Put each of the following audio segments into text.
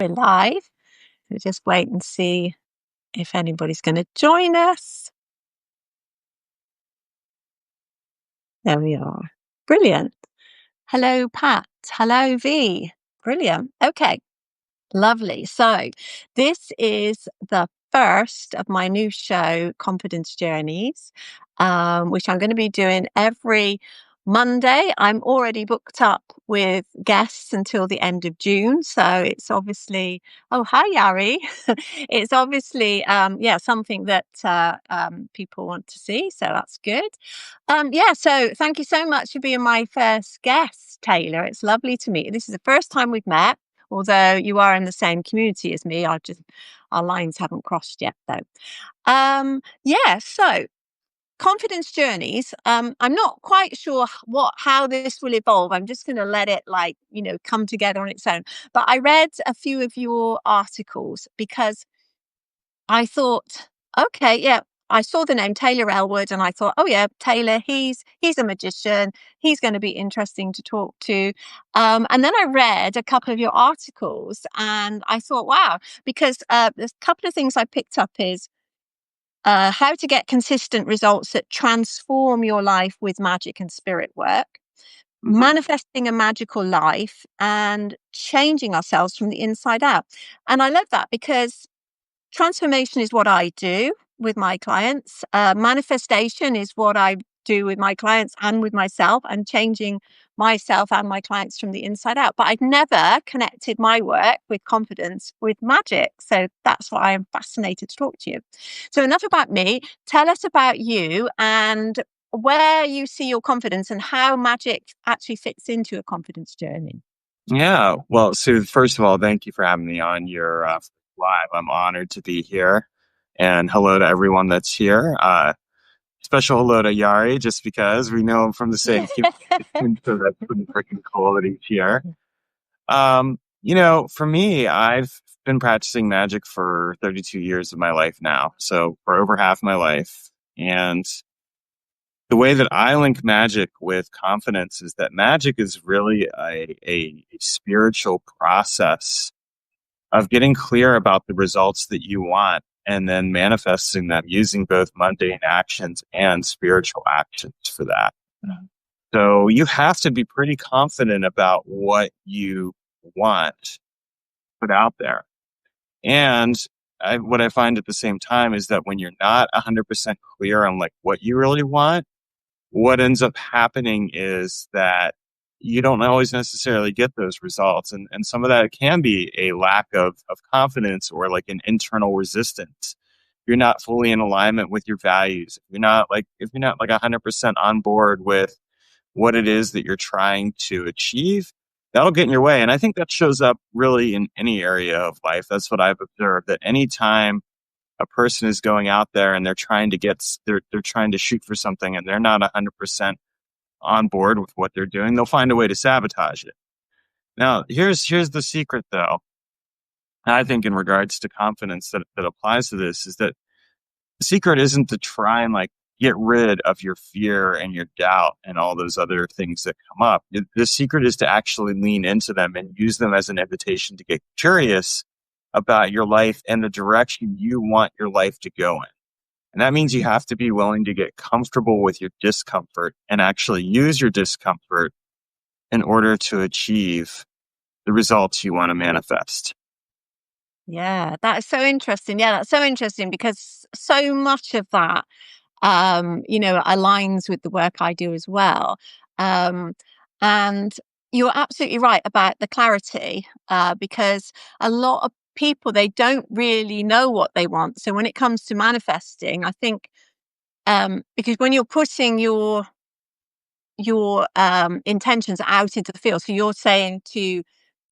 We're live. So just wait and see if anybody's going to join us. There we are. Brilliant. Hello, Pat. Hello, V. Brilliant. Okay. Lovely. So this is the first of my new show, Confidence Journeys, which I'm going to be doing every Monday. I'm already booked up with guests until the end of June. So it's obviously, oh, hi, Yari. It's obviously, something that people want to see. So that's good. So thank you so much for being my first guest, Taylor. It's lovely to meet you. This is the first time we've met. Although you are in the same community as me, our lines haven't crossed yet, though. So confidence journeys. I'm not quite sure how this will evolve. I'm just going to let it come together on its own. But I read a few of your articles because I thought, okay, yeah. I saw the name Taylor Ellwood and I thought, oh yeah, Taylor, he's a magician. He's going to be interesting to talk to. And then I read a couple of your articles and I thought, wow, because there's a couple of things I picked up is how to get consistent results that transform your life with magic and spirit work, manifesting a magical life and changing ourselves from the inside out. And I love that because transformation is what I do with my clients. Manifestation is what I do with my clients and with myself, and changing myself and my clients from the inside out. But I've never connected my work with confidence with magic. So that's why I'm fascinated to talk to you. So enough about me. Tell us about you and where you see your confidence and how magic actually fits into a confidence journey. Yeah. Well, Sue, first of all, thank you for having me on your live. I'm honored to be here. And hello to everyone that's here. Special hello to Yari, just because we know him from the same community. So that's pretty freaking cool that he's here. For me, I've been practicing magic for 32 years of my life now. So for over half my life. And the way that I link magic with confidence is that magic is really a spiritual process of getting clear about the results that you want and then manifesting them using both mundane actions and spiritual actions for that. Mm-hmm. So you have to be pretty confident about what you want to put out there. And what I find at the same time is that when you're not 100% clear on what you really want, what ends up happening is that you don't always necessarily get those results. And some of that can be a lack of confidence or an internal resistance. You're not fully in alignment with your values. If you're not 100% on board with what it is that you're trying to achieve, that'll get in your way. And I think that shows up really in any area of life. That's what I've observed, that anytime a person is going out there and they're trying to shoot for something and they're not 100% on board with what they're doing, they'll find a way to sabotage it. Now, here's the secret, though. I think in regards to confidence that applies to this is that the secret isn't to try and get rid of your fear and your doubt and all those other things that come up. The secret is to actually lean into them and use them as an invitation to get curious about your life and the direction you want your life to go in. And that means you have to be willing to get comfortable with your discomfort and actually use your discomfort in order to achieve the results you want to manifest. Yeah, that is so interesting. Yeah, that's so interesting because so much of that, aligns with the work I do as well. And you're absolutely right about the clarity, because a lot of people, they don't really know what they want. So when it comes to manifesting, I think, because when you're putting your intentions out into the field, so you're saying to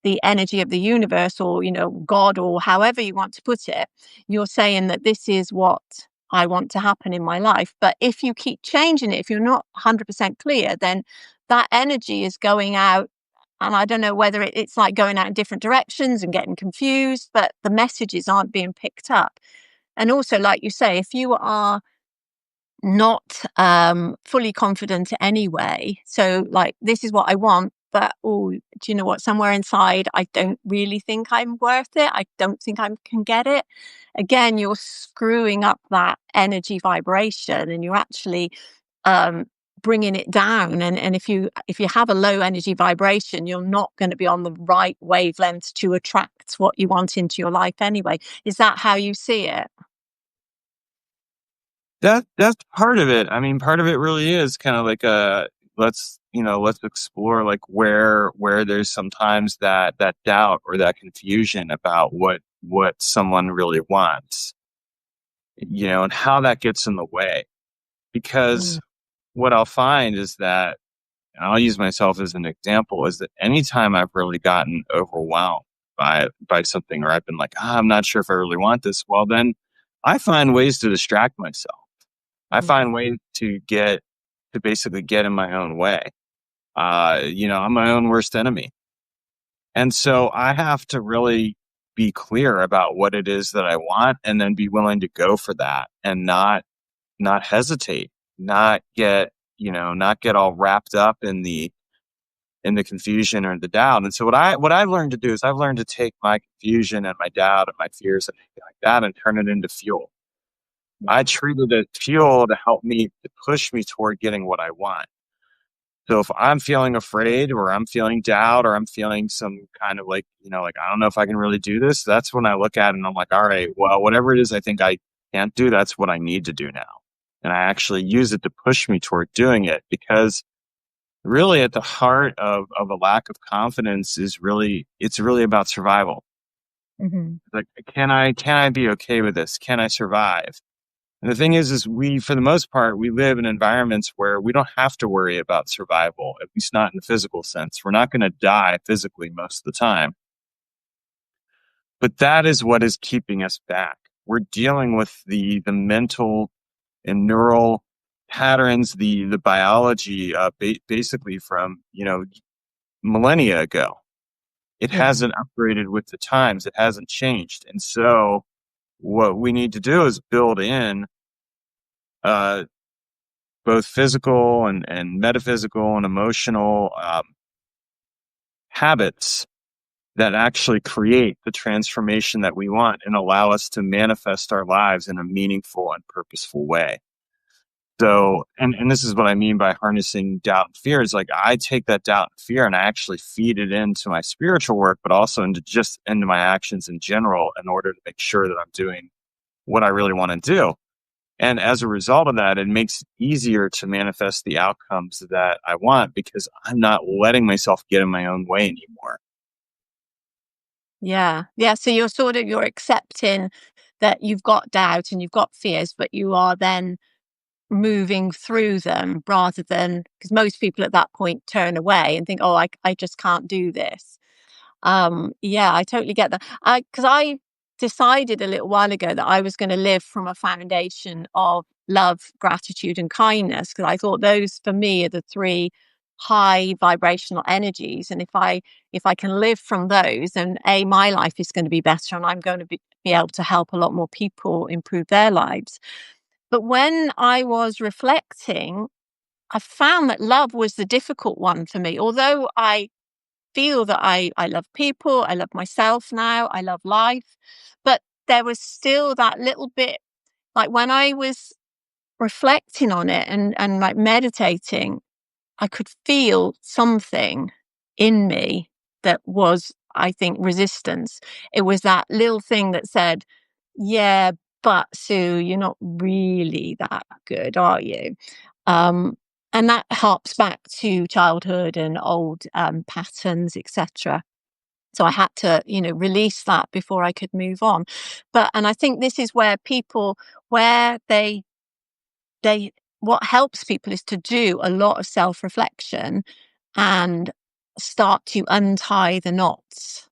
the energy of the universe or, God, or however you want to put it, you're saying that this is what I want to happen in my life. But if you keep changing it, if you're not 100% clear, then that energy is going out. And I don't know whether it's like going out in different directions and getting confused, but the messages aren't being picked up. And also, like you say, if you are not fully confident anyway, so this is what I want, but oh, do you know what? Somewhere inside, I don't really think I'm worth it. I don't think I can get it. Again, you're screwing up that energy vibration, and you're actually um, bringing it down. And if you have a low energy vibration, you're not going to be on the right wavelength to attract what you want into your life anyway. Is that how you see it? That's part of it. I mean, part of it really is kind of like a let's explore like where there's sometimes that doubt or that confusion about what someone really wants, and how that gets in the way. Because Mm, what I'll find is that, and I'll use myself as an example, is that anytime I've really gotten overwhelmed by something, or I've been like, I'm not sure if I really want this, well then I find ways to distract myself. I mhm, find ways to basically get in my own way. I'm my own worst enemy. And so I have to really be clear about what it is that I want, and then be willing to go for that, and not hesitate, not get all wrapped up in the confusion or the doubt. And so what I've learned to do is I've learned to take my confusion and my doubt and my fears and everything like that and turn it into fuel. I yeah. treat it as fuel to help me, to push me toward getting what I want. So if I'm feeling afraid, or I'm feeling doubt, or I'm feeling some kind of like I don't know if I can really do this, that's when I look at it and I'm like, all right, well, whatever it is I think I can't do, that's what I need to do now. And I actually use it to push me toward doing it, because really at the heart of a lack of confidence it's really about survival. Mhm. Like, can I be okay with this? Can I survive? And the thing is we, for the most part, we live in environments where we don't have to worry about survival, at least not in the physical sense. We're not going to die physically most of the time, but that is what is keeping us back. We're dealing with the mental and neural patterns, the biology, basically from millennia ago. It Yeah. hasn't upgraded with the times. It hasn't changed, and so what we need to do is build in uh, both physical and metaphysical and emotional habits that actually create the transformation that we want and allow us to manifest our lives in a meaningful and purposeful way. So, and this is what I mean by harnessing doubt and fear, is like I take that doubt and fear and I actually feed it into my spiritual work, but also into my actions in general, in order to make sure that I'm doing what I really want to do. And as a result of that, it makes it easier to manifest the outcomes that I want, because I'm not letting myself get in my own way anymore. Yeah. Yeah. So you're accepting that you've got doubt and you've got fears, but you are then moving through them, rather than, because most people at that point turn away and think, oh, I just can't do this. Yeah, I totally get that. Because I decided a little while ago that I was going to live from a foundation of love, gratitude, and kindness, because I thought those for me are the three high vibrational energies. And if I can live from those, then my life is going to be better, and I'm going to be able to help a lot more people improve their lives. But when I was reflecting, I found that love was the difficult one for me. Although I feel that I love people, I love myself now, I love life. But there was still that little bit, like when I was reflecting on it and like meditating, I could feel something in me that was, I think, resistance. It was that little thing that said, yeah, but Sue, you're not really that good, are you? Um, and that harps back to childhood and old patterns, etc. So I had to, release that before I could move on. And I think this is where where they, what helps people is to do a lot of self reflection and start to untie the knots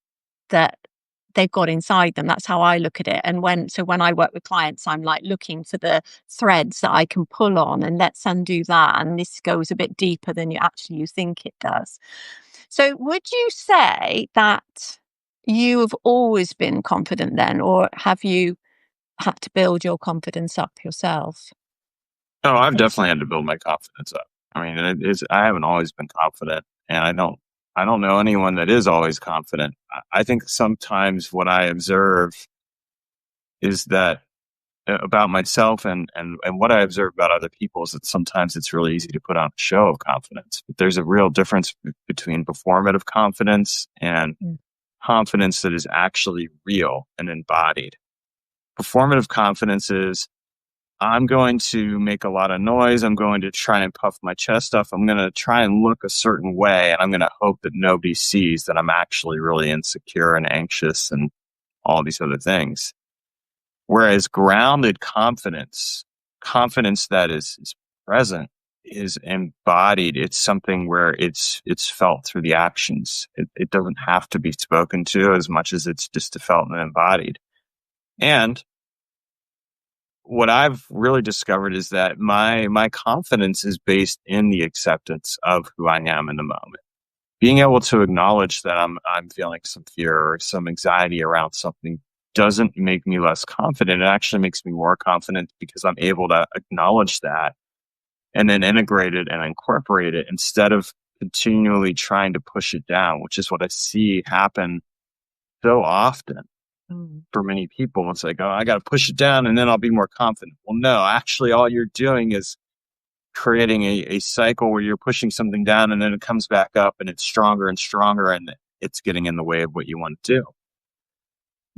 that they've got inside them. That's how I look at it. And when I work with clients, I'm like looking for the threads that I can pull on, and let's undo that. And this goes a bit deeper than you think it does. So would you say that you have always been confident then, or have you had to build your confidence up yourself? So I've definitely had to build my confidence up. I mean, I haven't always been confident, and I don't. I don't know anyone that is always confident. I think sometimes what I observe is that about myself and what I observe about other people is that sometimes it's really easy to put on a show of confidence. But there's a real difference between performative confidence and Mm. confidence that is actually real and embodied. Performative confidence is I'm going to make a lot of noise. I'm going to try and puff my chest up. I'm going to try and look a certain way. And I'm going to hope that nobody sees that I'm actually really insecure and anxious and all these other things. Whereas grounded confidence, confidence that is present, is embodied. It's something where it's felt through the actions. It doesn't have to be spoken to as much as it's just felt and embodied. And what I've really discovered is that my confidence is based in the acceptance of who I am in the moment. Being able to acknowledge that I'm feeling some fear or some anxiety around something doesn't make me less confident. It actually makes me more confident because I'm able to acknowledge that and then integrate it and incorporate it instead of continually trying to push it down, which is what I see happen so often Mm. for many people. It's like, oh, I got to push it down and then I'll be more confident. Well, no, actually, all you're doing is creating a cycle where you're pushing something down and then it comes back up and it's stronger and stronger and it's getting in the way of what you want to do.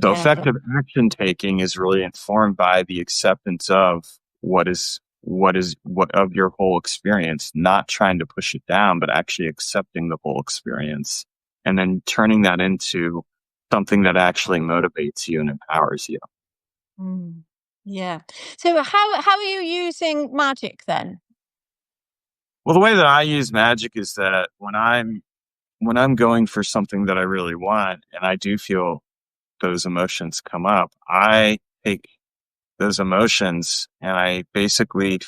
So Yeah. effective action taking is really informed by the acceptance of what of your whole experience, not trying to push it down, but actually accepting the whole experience and then turning that into something that actually motivates you and empowers you. Mm. Yeah. So how are you using magic then? Well, the way that I use magic is that when I'm going for something that I really want and I do feel those emotions come up, I take those emotions and I basically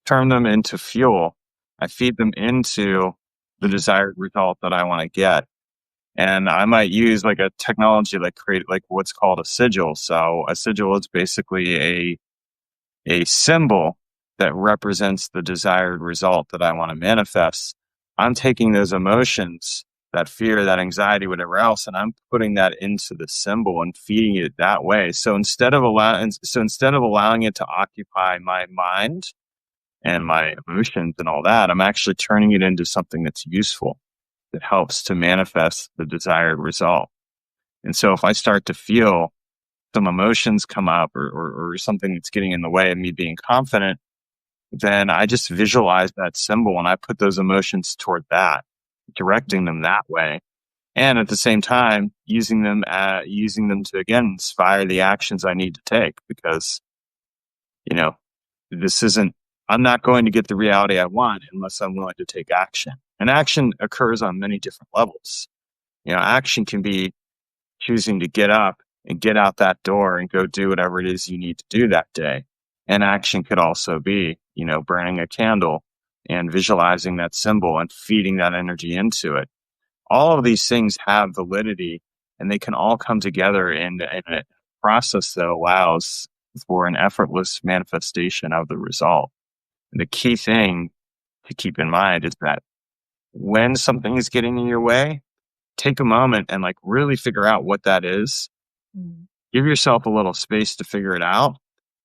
turn them into fuel. I feed them into the desired result that I want to get. And I might use like a technology like create like what's called a sigil. So a sigil is basically a symbol that represents the desired result that I want to manifest. I'm taking those emotions, that fear, that anxiety, whatever else, and I'm putting that into the symbol and feeding it that way. So instead of allowing it to occupy my mind and my emotions and all that, I'm actually turning it into something that's useful, that helps to manifest the desired result. And so if I start to feel some emotions come up or something that's getting in the way of me being confident, then I just visualize that symbol and I put those emotions toward that, directing them that way. And at the same time, using them to again inspire the actions I need to take because, you know, this isn't, I'm not going to get the reality I want unless I'm willing to take action. And action occurs on many different levels. Action can be choosing to get up and get out that door and go do whatever it is you need to do that day. And action could also be, burning a candle and visualizing that symbol and feeding that energy into it. All of these things have validity and they can all come together in a process that allows for an effortless manifestation of the result. And the key thing to keep in mind is that when something is getting in your way, take a moment and like really figure out what that is. Mm. Give yourself a little space to figure it out.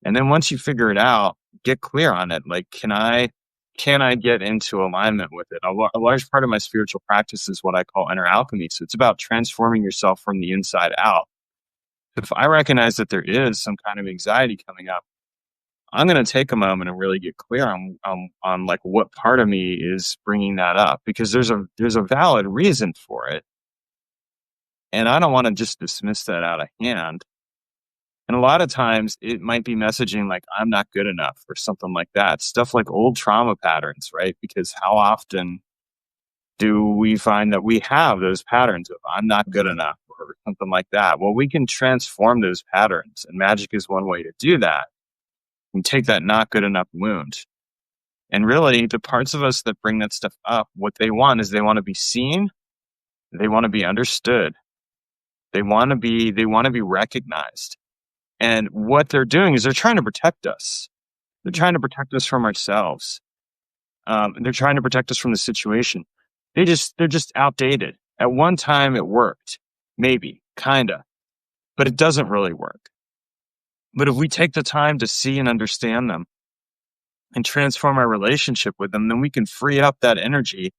And then once you figure it out, get clear on it. Like, can I get into alignment with it? A large part of my spiritual practice is what I call inner alchemy. So it's about transforming yourself from the inside out. If I recognize that there is some kind of anxiety coming up, I'm going to take a moment and really get clear on like what part of me is bringing that up because there's a valid reason for it. And I don't want to just dismiss that out of hand. And a lot of times it might be messaging like, I'm not good enough or something like that. Stuff like old trauma patterns, right? Because how often do we find that we have those patterns of I'm not good enough or something like that? Well, we can transform those patterns. And magic is one way to do that. And take that not good enough wound. And really, the parts of us that bring that stuff up, what they want is they want to be seen. They want to be understood. They want to be recognized. And what they're doing is they're trying to protect us. They're trying to protect us from ourselves. And they're trying to protect us from the situation. they're just outdated. At one time it worked, maybe, kinda, but it doesn't really work. But if we take the time to see and understand them and transform our relationship with them, then we can free up that energy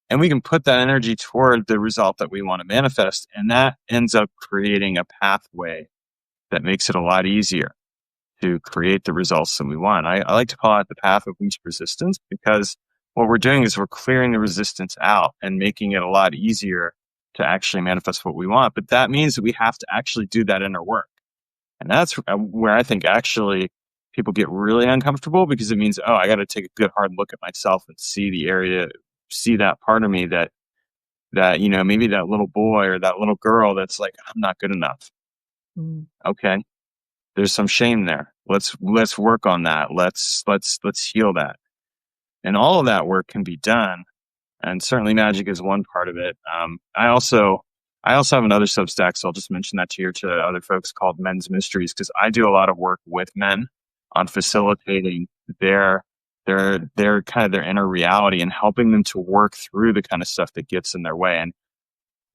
and we can put that energy toward the result that we want to manifest. And that ends up creating a pathway that makes it a lot easier to create the results that we want. I like to call it the path of least resistance, because what we're doing is we're clearing the resistance out and making it a lot easier to actually manifest what we want. But that means that we have to actually do that inner work. And that's where I think actually people get really uncomfortable, because it means, oh, I got to take a good hard look at myself and see the area, see that part of me that, maybe that little boy or that little girl that's like, I'm not good enough. Mm. Okay. There's some shame there. Let's work on that. Let's heal that. And all of that work can be done. And certainly magic is one part of it. I also have another Substack, so I'll just mention that to other folks, called Men's Mysteries, because I do a lot of work with men on facilitating their kind of their inner reality and helping them to work through the kind of stuff that gets in their way. And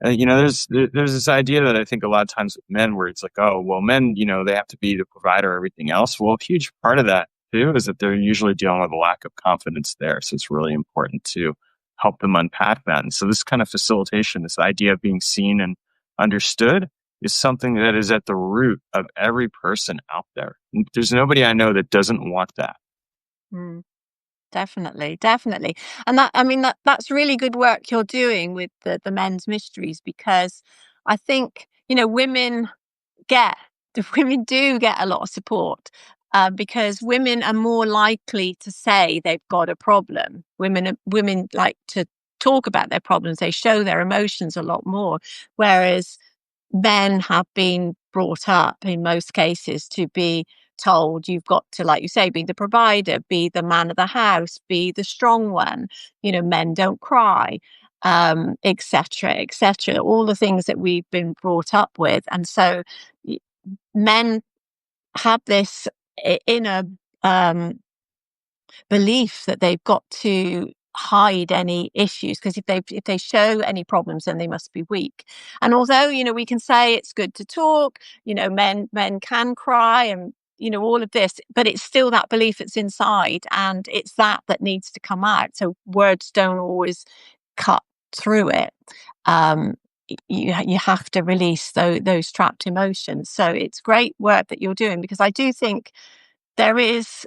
there's this idea that I think a lot of times with men, where it's like, oh, well, men, they have to be the provider, everything else. Well, a huge part of that too is that they're usually dealing with a lack of confidence there. So it's really important to help them unpack that. And so this kind of facilitation, this idea of being seen and understood, is something that is at the root of every person out there. There's nobody I know that doesn't want that. Mm. Definitely, definitely. And that, I mean, that's really good work you're doing with the men's mysteries, because I think, women get the women do get a lot of support, because women are more likely to say they've got a problem. Women like to talk about their problems. They show their emotions a lot more, whereas men have been brought up in most cases to be told you've got to, like you say, be the provider, be the man of the house, be the strong one. Men don't cry, etc., etc. All the things that we've been brought up with, and so men have this inner belief that they've got to hide any issues, because if they show any problems, then they must be weak. And although we can say it's good to talk, men can cry, and all of this, but it's still that belief that's inside, and it's that needs to come out. So words don't always cut through it. um you have to release those trapped emotions. So it's great work that you're doing, because I do think there is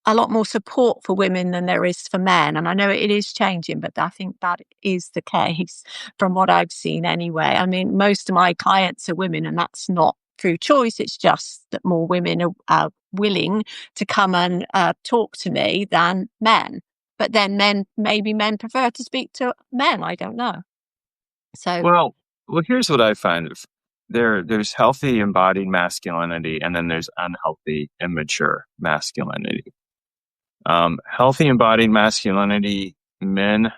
a lot more support for women than there is for men. And I know it is changing, but I think that is the case from what I've seen anyway. I mean, most of my clients are women, and that's not through choice. It's just that more women are willing to come and talk to me than men. But then maybe men prefer to speak to men. I don't know. So, Well, here's what I find. There's healthy embodied masculinity, and then there's unhealthy immature masculinity. Healthy embodied masculinity, men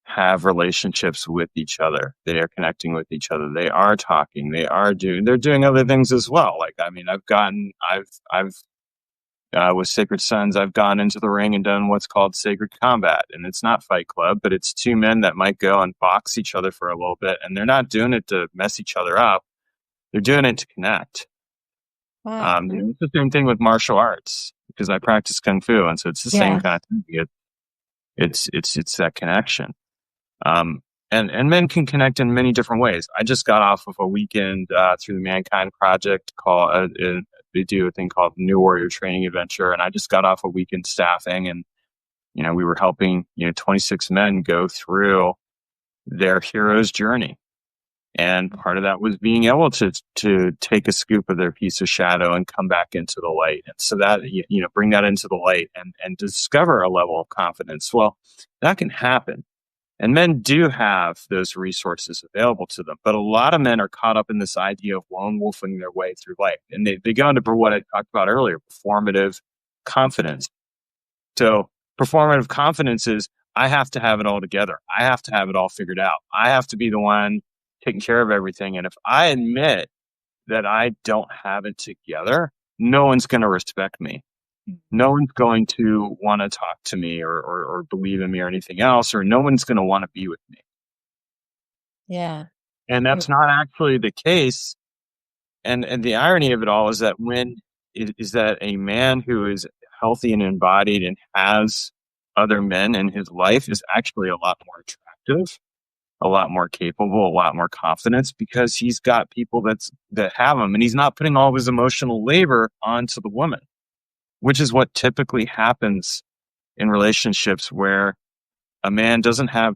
have relationships with each other. They are connecting with each other. They are talking. They're doing other things as well. Like, I mean, I've with Sacred Sons, I've gone into the ring and done what's called sacred combat. And it's not Fight Club, but it's two men that might go and box each other for a little bit. And they're not doing it to mess each other up. They're doing it to connect. wow. It's the same thing with martial arts, because I practice Kung Fu. And so it's the same Yeah. kind of thing. It's that connection. And men can connect in many different ways. I just got off of a weekend through the Mankind Project called they do a thing called New Warrior Training Adventure, and I just got off a weekend staffing, and we were helping 26 men go through their hero's journey, and part of that was being able to take a scoop of their piece of shadow and come back into the light, and so that bring that into the light and discover a level of confidence. Well, that can happen. And men do have those resources available to them. But a lot of men are caught up in this idea of lone wolfing their way through life. And they go into what I talked about earlier, performative confidence. So performative confidence is, I have to have it all together. I have to have it all figured out. I have to be the one taking care of everything. And if I admit that I don't have it together, no one's going to respect me. No one's going to want to talk to me or believe in me or anything else, or no one's going to want to be with me. Yeah. And that's not actually the case. And the irony of it all is that when it is that a man who is healthy and embodied and has other men in his life is actually a lot more attractive, a lot more capable, a lot more confidence because he's got people that have him and he's not putting all of his emotional labor onto the woman, which is what typically happens in relationships where a man doesn't have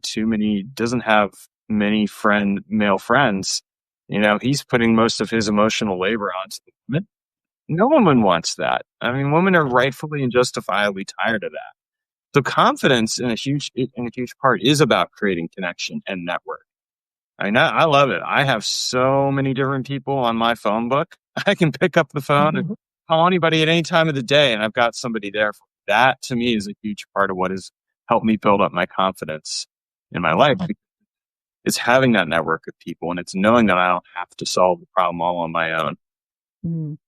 many male friends. He's putting most of his emotional labor onto the woman. No woman wants that. I mean, women are rightfully and justifiably tired of that. So confidence in a huge part is about creating connection and network. I mean, I love it. I have so many different people on my phone book. I can pick up the phone and call anybody at any time of the day, and I've got somebody there. That to me is a huge part of what has helped me build up my confidence in my life. It's having that network of people, and it's knowing that I don't have to solve the problem all on my own. Mm.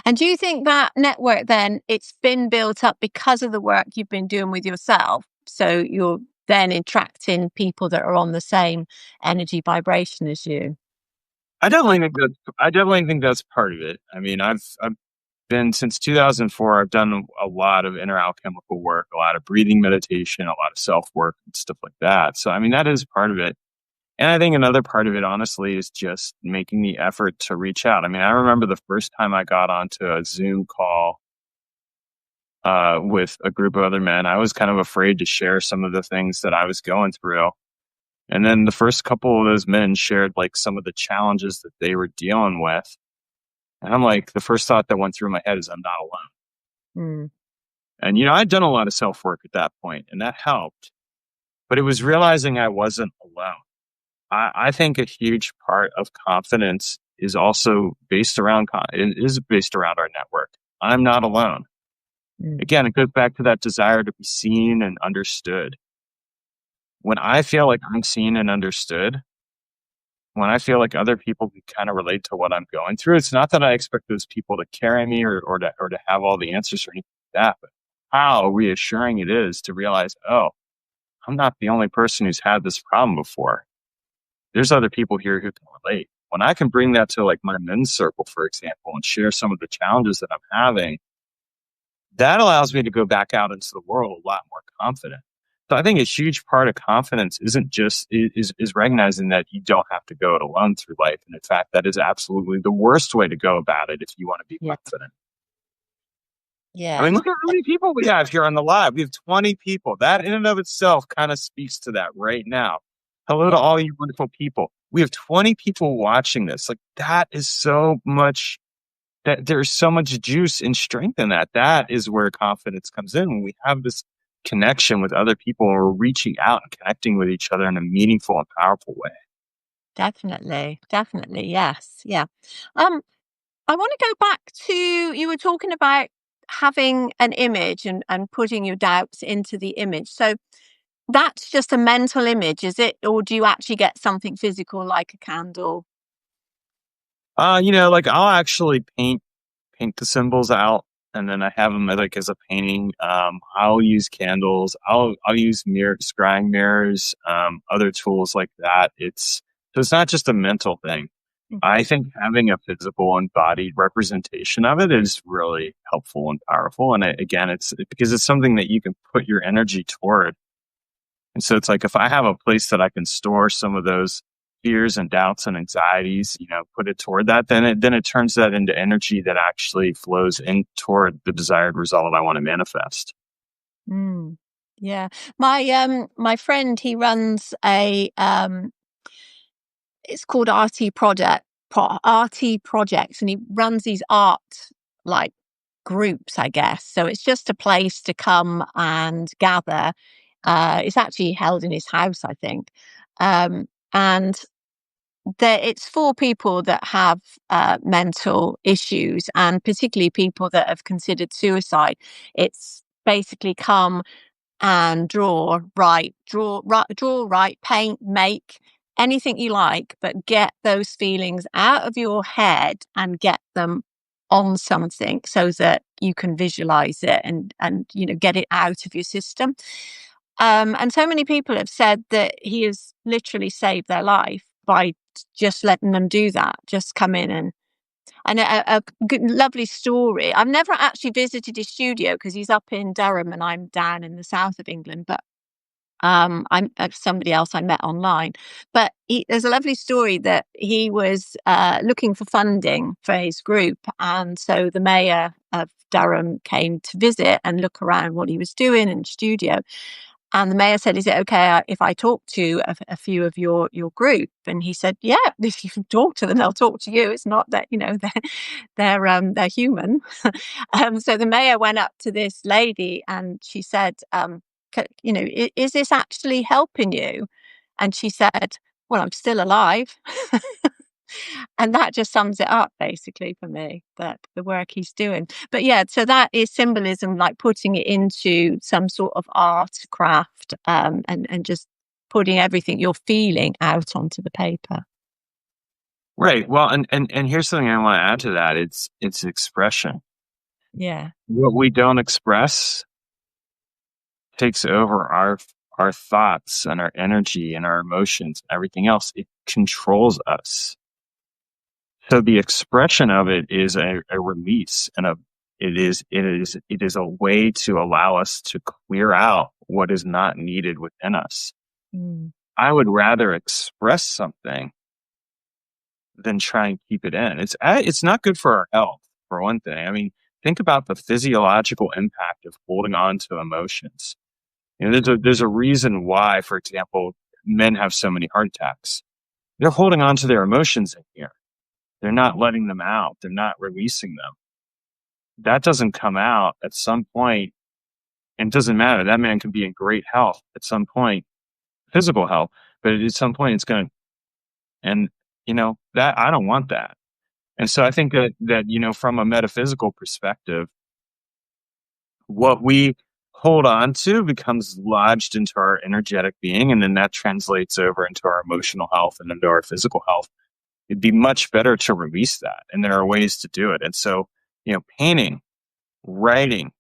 And do you think that network then it's been built up because of the work you've been doing with yourself? So you're then attracting people that are on the same energy vibration as you. I definitely think that's part of it. I mean, I've been since 2004. I've done a lot of inner alchemical work, a lot of breathing meditation, a lot of self work and stuff like that. So I mean, that is part of it. And I think another part of it, honestly, is just making the effort to reach out. I mean, I remember the first time I got onto a Zoom call with a group of other men. I was kind of afraid to share some of the things that I was going through. And then the first couple of those men shared like some of the challenges that they were dealing with. And I'm like, the first thought that went through my head is, I'm not alone. Mm. And, I'd done a lot of self work at that point, and that helped. But it was realizing I wasn't alone. I think a huge part of confidence is also it is based around our network. I'm not alone. Mm. Again, it goes back to that desire to be seen and understood. When I feel like I'm seen and understood, when I feel like other people can kind of relate to what I'm going through, it's not that I expect those people to carry me or to have all the answers or anything like that, but how reassuring it is to realize, oh, I'm not the only person who's had this problem before. There's other people here who can relate. When I can bring that to like my men's circle, for example, and share some of the challenges that I'm having, that allows me to go back out into the world a lot more confident. So I think a huge part of confidence isn't just is recognizing that you don't have to go it alone through life. And in fact, that is absolutely the worst way to go about it if you want to be Yeah. confident. I Yeah. mean, look at how many people we have here on the live. We have 20 people. That in and of itself kind of speaks to that right now. Hello to Yeah. all you wonderful people. We have 20 people watching this. Like that is so much that there's so much juice and strength in that. That is where confidence comes in. When we have this connection with other people and we're reaching out and connecting with each other in a meaningful and powerful way. Definitely. Definitely. Yes. Yeah. Um, I want to go back to you were talking about having an image and putting your doubts into the image. So that's just a mental image, is it? Or do you actually get something physical like a candle? Like I'll actually paint the symbols out and then I have them like as a painting. I'll use candles. I'll use scrying mirrors, other tools like that. So it's not just a mental thing. Mhm. I think having a physical embodied representation of it is really helpful and powerful. And again, it's because it's something that you can put your energy toward. And so it's like if I have a place that I can store some of those fears and doubts and anxieties, put it toward that, then it turns that into energy that actually flows in toward the desired result I want to manifest. Mm. Yeah. My friend, he runs a it's called RT Projects, and he runs these art like groups, I guess. So it's just a place to come and gather. It's actually held in his house, I think. And it's for people that have mental issues, and particularly people that have considered suicide. It's basically come and write, paint, make anything you like, but get those feelings out of your head and get them on something so that you can visualize it and get it out of your system. And so many people have said that he has literally saved their life by just letting them do that, just come in and a good, lovely story. I've never actually visited his studio because he's up in Durham and I'm down in the south of England. But I'm somebody else I met online. But there's a lovely story that he was looking for funding for his group, and so the mayor of Durham came to visit and look around what he was doing in the studio. And the mayor said, "Is it okay if I talk to a few of your group?" And he said, "Yeah, if you can talk to them, they'll talk to you. It's not that they're human." So the mayor went up to this lady and she said, "Is this actually helping you?" And she said, "Well, I'm still alive." And that just sums it up basically for me, that the work he's doing. But yeah, so that is symbolism, like putting it into some sort of art craft, and just putting everything you're feeling out onto the paper. Right. Well, and here's something I want to add to that. It's expression. Yeah. What we don't express takes over our thoughts and our energy and our emotions and everything else. It controls us. So the expression of it is a release and it is a way to allow us to clear out what is not needed within us. Mm, I would rather express something than try and keep it in. It's not good for our health, for one thing. I mean, think about the physiological impact of holding on to emotions. There's a reason why, for example, men have so many heart attacks. They're holding on to their emotions in here. They're not letting them out. They're not releasing them. That doesn't come out at some point, and it doesn't matter. That man can be in great health at some point, physical health, but at some point it's going to, and that I don't want that. And so I think that from a metaphysical perspective, what we hold on to becomes lodged into our energetic being, and then that translates over into our emotional health and into our physical health. It'd be much better to release that, and there are ways to do it. And so, painting, writing,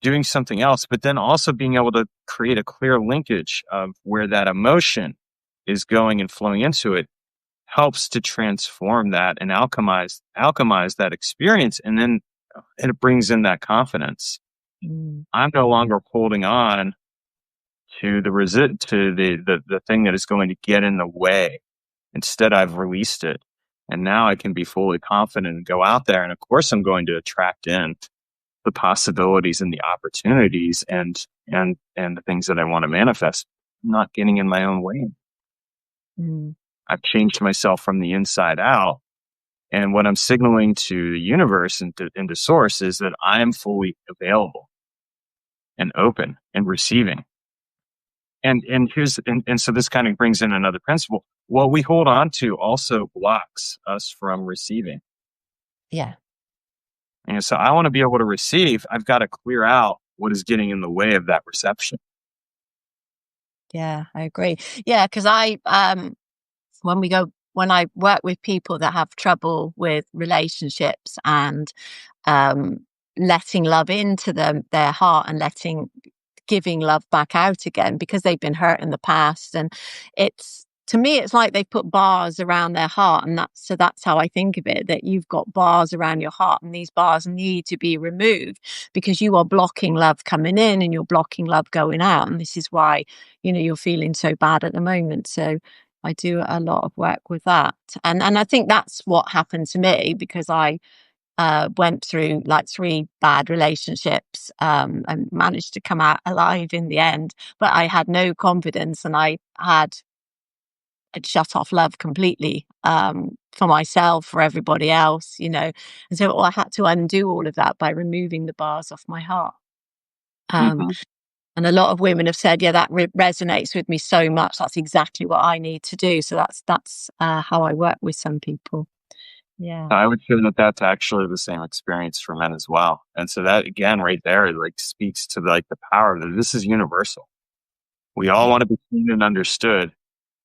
doing something else, but then also being able to create a clear linkage of where that emotion is going and flowing into it helps to transform that and alchemize that experience, and then it brings in that confidence. mm, I'm no longer holding on to the thing that is going to get in the way. Instead, I've released it, and now I can be fully confident and go out there. And of course, I'm going to attract in the possibilities and the opportunities and the things that I want to manifest. I'm not getting in my own way. mm. I've changed myself from the inside out. And what I'm signaling to the universe and to source is that I am fully available and open and receiving. And so this kind of brings in another principle. What we hold on to also blocks us from receiving. Yeah. And so I want to be able to receive. I've got to clear out what is getting in the way of that reception. Yeah, I agree. Yeah, because when I work with people that have trouble with relationships and um, letting love into their heart and giving love back out again because they've been hurt in the past, and it's to me it's like they've put bars around their heart, and that's how I think of it, that you've got bars around your heart and these bars need to be removed because you are blocking love coming in and you're blocking love going out, and this is why you're feeling so bad at the moment. So I do a lot of work with that, and I think that's what happened to me because I went through like 3 bad relationships, and managed to come out alive in the end. But I had no confidence and I'd shut off love completely, for myself, for everybody else. And so I had to undo all of that by removing the bars off my heart. Um, Hmm. and a lot of women have said, yeah, that resonates with me so much. That's exactly what I need to do. So that's how I work with some people. Yeah. I would say that that's actually the same experience for men as well. And so that again, right there, like speaks to like the power that this is universal. We all Yeah. want to be seen and understood.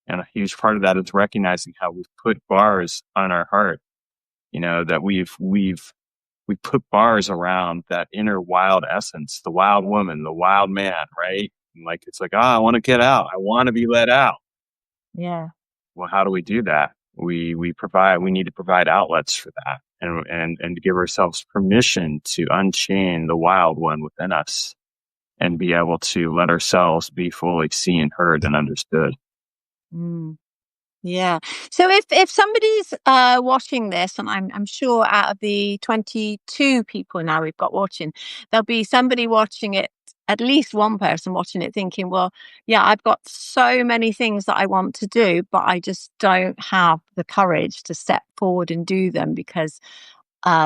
And a huge part of that is recognizing how we've put bars on our heart, that we've we put bars around that inner wild essence, the wild woman, the wild man, right? And like, it's like, I want to get out. I want to be let out. Yeah. Well, how do we do that? We need to provide outlets for that, and to give ourselves permission to unchain the wild one within us and be able to let ourselves be fully seen, heard, and understood. Mm. Yeah. So if somebody's watching this, and I'm sure out of the 22 people now we've got watching, there'll be somebody watching it, at least one person watching it thinking, well, yeah, I've got so many things that I want to do, but I just don't have the courage to step forward and do them because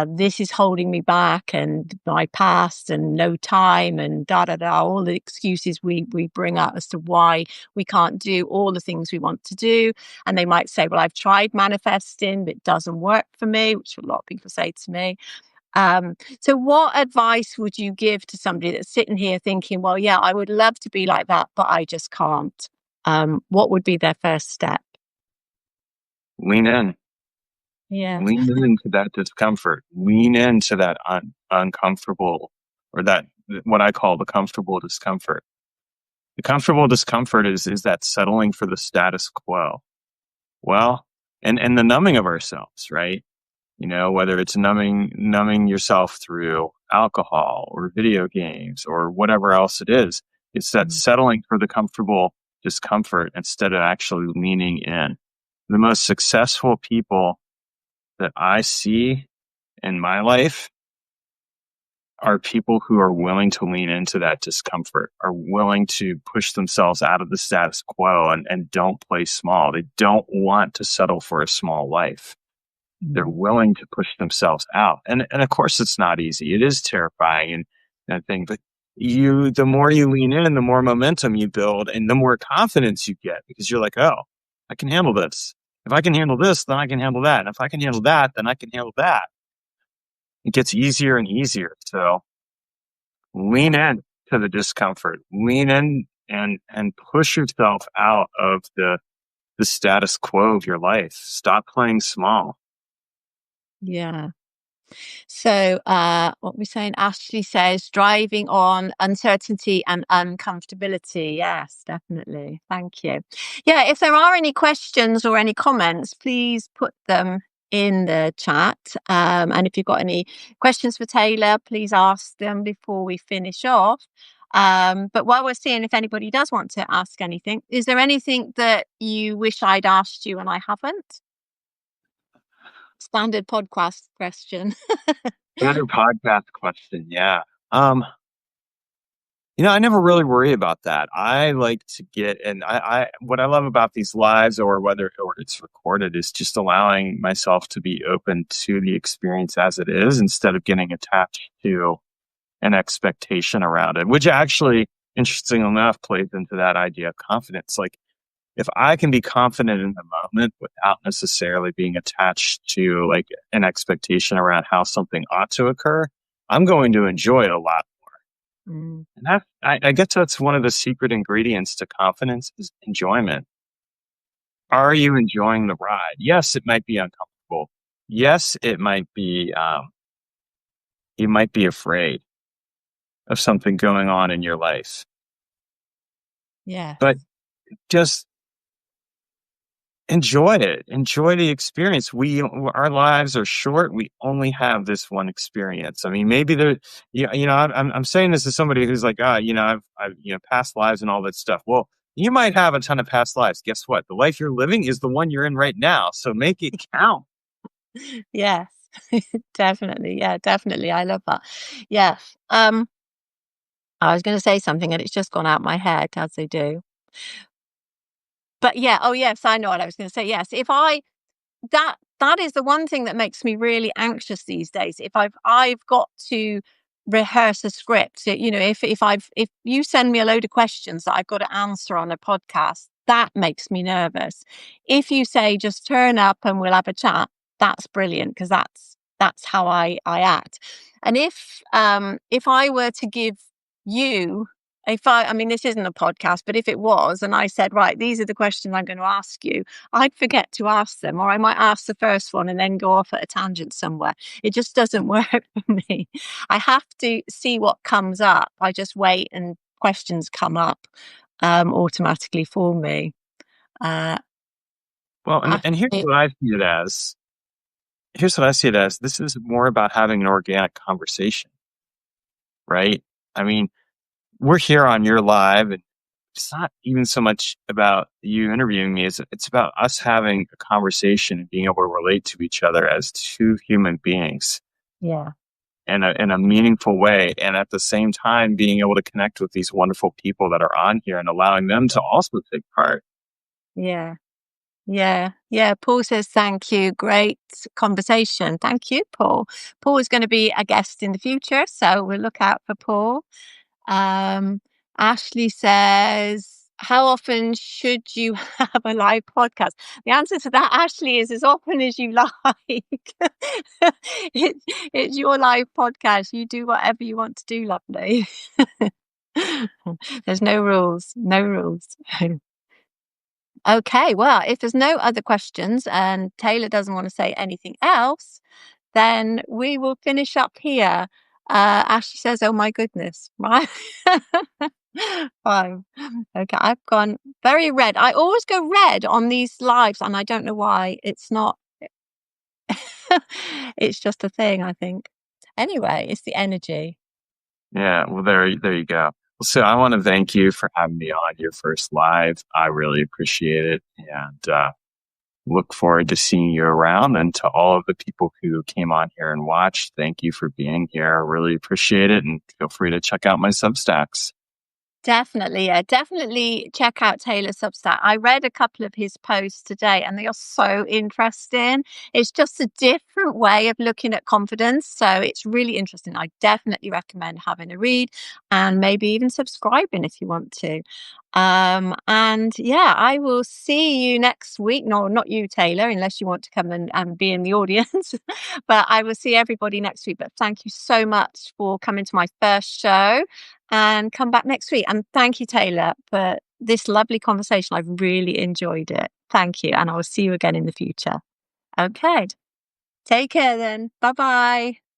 this is holding me back and my past and no time and da da da, all the excuses we bring up as to why we can't do all the things we want to do. And they might say, well, I've tried manifesting, but it doesn't work for me, which a lot of people say to me. So what advice would you give to somebody that's sitting here thinking, well, yeah, I would love to be like that, but I just can't? What would be their first step? Lean in, Yeah. lean into that discomfort, lean into that uncomfortable, or that what I call the comfortable discomfort. The comfortable discomfort is that settling for the status quo. Well, and the numbing of ourselves, right? Whether it's numbing yourself through alcohol or video games or whatever else it is, it's that Mm. settling for the comfortable discomfort instead of actually leaning in. The most successful people that I see in my life are people who are willing to lean into that discomfort, are willing to push themselves out of the status quo, and don't play small. They don't want to settle for a small life. They're Mm. willing to push themselves out. And of course it's not easy. It is terrifying and that thing, but the more you lean in, the more momentum you build and the more confidence you get because you're like, oh, I can handle this. If I can handle this, then I can handle that. And if I can handle that, then I can handle that. It gets easier and easier. So lean in to the discomfort, lean in and push yourself out of the status quo of your life. Stop playing small. Yeah. So, what we're saying, Ashley says, driving on uncertainty and uncomfortability. Yes, definitely. Thank you. Yeah, if there are any questions or any comments, please put them in the chat. And if you've got any questions for Taylor, please ask them before we finish off. But while we're seeing if anybody does want to ask anything, is there anything that you wish I'd asked you and I haven't? Standard podcast question. Another podcast question. Yeah. Um, I never really worry about that. I like to and what I love about these lives or whether or it's recorded is just allowing myself to be open to the experience as it is instead of getting attached to an expectation around it, which actually, interesting enough, plays into that idea of confidence. Like, if I can be confident in the moment without necessarily being attached to like an expectation around how something ought to occur, I'm going to enjoy it a lot. Mm. And I guess that's one of the secret ingredients to confidence is enjoyment. Are you enjoying the ride? Yes, it might be uncomfortable. Yes, it might be, you might be afraid of something going on in your life, Yes. but just enjoy it. Enjoy the experience. Our lives are short. We only have this one experience. I mean, maybe I'm saying this as somebody who's like, I've past lives and all that stuff. Well, you might have a ton of past lives. Guess what? The life you're living is the one you're in right now. So make it count. Yes. Definitely. Yeah, definitely. I love that. Yes. I was going to say something and it's just gone out my head as they do. But yeah, oh yes, I know what I was going to say. Yes, if I that is the one thing that makes me really anxious these days. If I've got to rehearse a script, if you send me a load of questions that I've got to answer on a podcast, that makes me nervous. If you say just turn up and we'll have a chat, that's brilliant because that's how I act. And if I were to give you I mean, this isn't a podcast, but if it was, and I said, right, these are the questions I'm going to ask you, I'd forget to ask them, or I might ask the first one and then go off at a tangent somewhere. It just doesn't work for me. I have to see what comes up. I just wait and questions come up automatically for me. Uh, Well, I, and here's what I see it as. Here's what I see it as. This is more about having an organic conversation, right? I mean, we're here on your live, and it's not even so much about you interviewing me. It's about us having a conversation and being able to relate to each other as two human beings yeah, in a meaningful way. And at the same time, being able to connect with these wonderful people that are on here and allowing them to also take part. yeah. Yeah, yeah. Paul says thank you. Great conversation. Thank you, Paul. Paul is going to be a guest in the future, so we'll look out for Paul. Um, Ashley says, how often should you have a live podcast? The answer to that, Ashley, is as often as you like. it, it's your live podcast. You do whatever you want to do, lovely. There's no rules, no rules. Okay, well, if there's no other questions and Taylor doesn't want to say anything else, then we will finish up here. Ashley says, "Oh my goodness!" Right? Fine. Okay, I've gone very red. I always go red on these lives, and I don't know why. It's not. It's just a thing, I think. Anyway, it's the energy. Yeah, well, there you go. So I want to thank you for having me on your first live. I really appreciate it, and look forward to seeing you around. And to all of the people who came on here and watched, thank you for being here. I really appreciate it, and feel free to check out my Substacks. Definitely, yeah, definitely check out Taylor's Substack. I read a couple of his posts today and they are so interesting. It's just a different way of looking at confidence. So it's really interesting. I definitely recommend having a read and maybe even subscribing if you want to. And yeah, I will see you next week. No, not you, Taylor, unless you want to come and be in the audience. But I will see everybody next week. But thank you so much for coming to my first show and come back next week. And thank you, Taylor, for this lovely conversation. I've really enjoyed it. Thank you. And I will see you again in the future. Okay. Take care then. Bye bye.